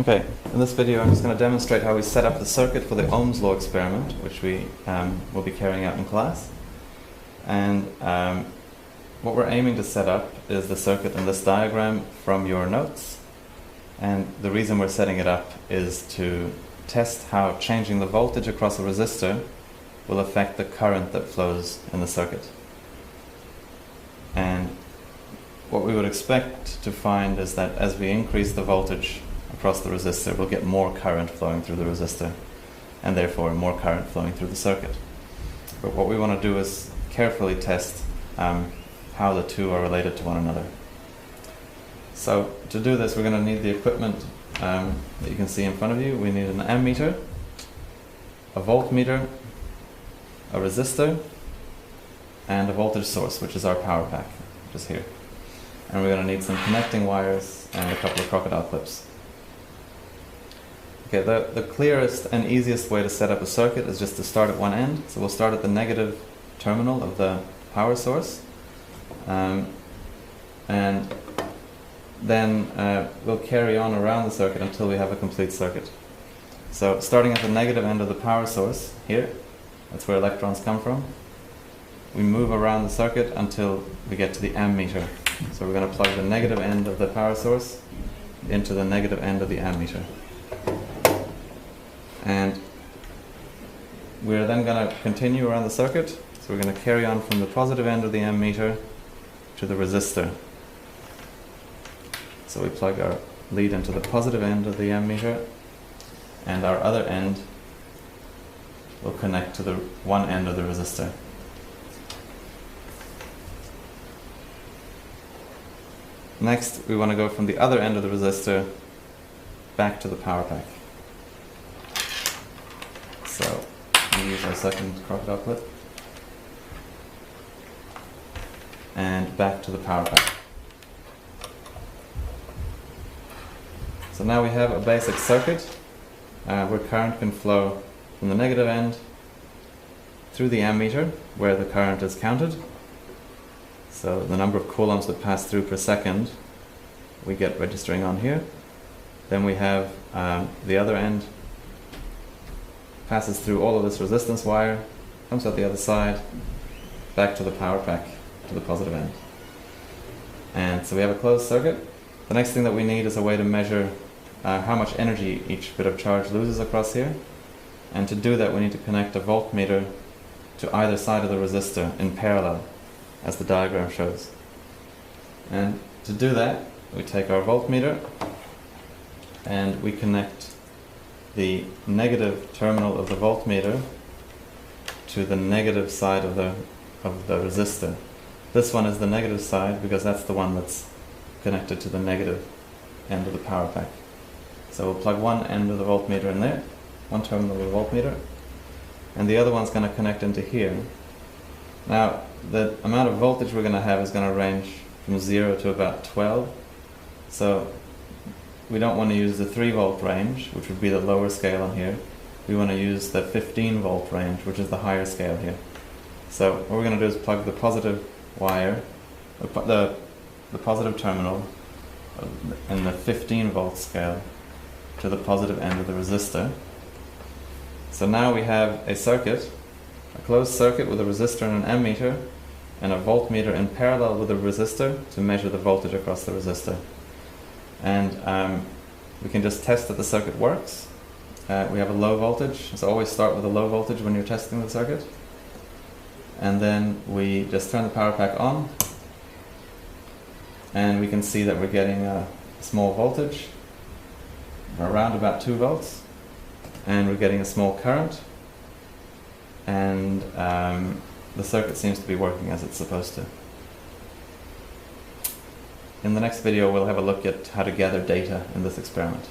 Okay, in this video I'm just going to demonstrate how we set up the circuit for the Ohm's law experiment, which we will be carrying out in class. And what we're aiming to set up is the circuit in this diagram from your notes. And the reason we're setting it up is to test how changing the voltage across a resistor will affect the current that flows in the circuit. And what we would expect to find is that as we increase the voltage across the resistor, we'll get more current flowing through the resistor, and therefore more current flowing through the circuit. But what we want to do is carefully test how the two are related to one another. So to do this, we're going to need the equipment that you can see in front of you. We need an ammeter, a voltmeter, a resistor, and a voltage source, which is our power pack, which is here. And we're going to need some connecting wires and a couple of crocodile clips. Okay, the clearest and easiest way to set up a circuit is just to start at one end. So we'll start at the negative terminal of the power source, and then we'll carry on around the circuit until we have a complete circuit. So starting at the negative end of the power source here, that's where electrons come from, we move around the circuit until we get to the ammeter. So we're going to plug the negative end of the power source into the negative end of the ammeter. And we're then going to continue around the circuit. So we're going to carry on from the positive end of the ammeter to the resistor. So we plug our lead into the positive end of the ammeter, and our other end will connect to the one end of the resistor. Next, we want to go from the other end of the resistor back to the power pack. So we use our second crocodile clip, and back to the power pack. So now we have a basic circuit where current can flow from the negative end through the ammeter, where the current is counted. So the number of coulombs that pass through per second we get registering on here. Then we have the other end passes through all of this resistance wire, comes out the other side, back to the power pack, to the positive end. And so we have a closed circuit. The next thing that we need is a way to measure how much energy each bit of charge loses across here. And to do that, we need to connect a voltmeter to either side of the resistor in parallel, as the diagram shows. And to do that, we take our voltmeter and we connect the negative terminal of the voltmeter to the negative side of the resistor. This one is the negative side because that's the one that's connected to the negative end of the power pack. So we'll plug one end of the voltmeter in there, one terminal of the voltmeter, and the other one's going to connect into here. Now, the amount of voltage we're going to have is going to range from 0 to about 12. So we don't want to use the 3 volt range, which would be the lower scale on here. We want to use the 15 volt range, which is the higher scale here. So what we're going to do is plug the positive wire, the positive terminal in the 15 volt scale to the positive end of the resistor. So now we have a circuit, a closed circuit with a resistor and an ammeter, and a voltmeter in parallel with the resistor to measure the voltage across the resistor. And we can just test that the circuit works. We have a low voltage, so always start with a low voltage when you're testing the circuit. And then we just turn the power pack on, and we can see that we're getting a small voltage, around about 2 volts, and we're getting a small current, and the circuit seems to be working as it's supposed to. In the next video, we'll have a look at how to gather data in this experiment.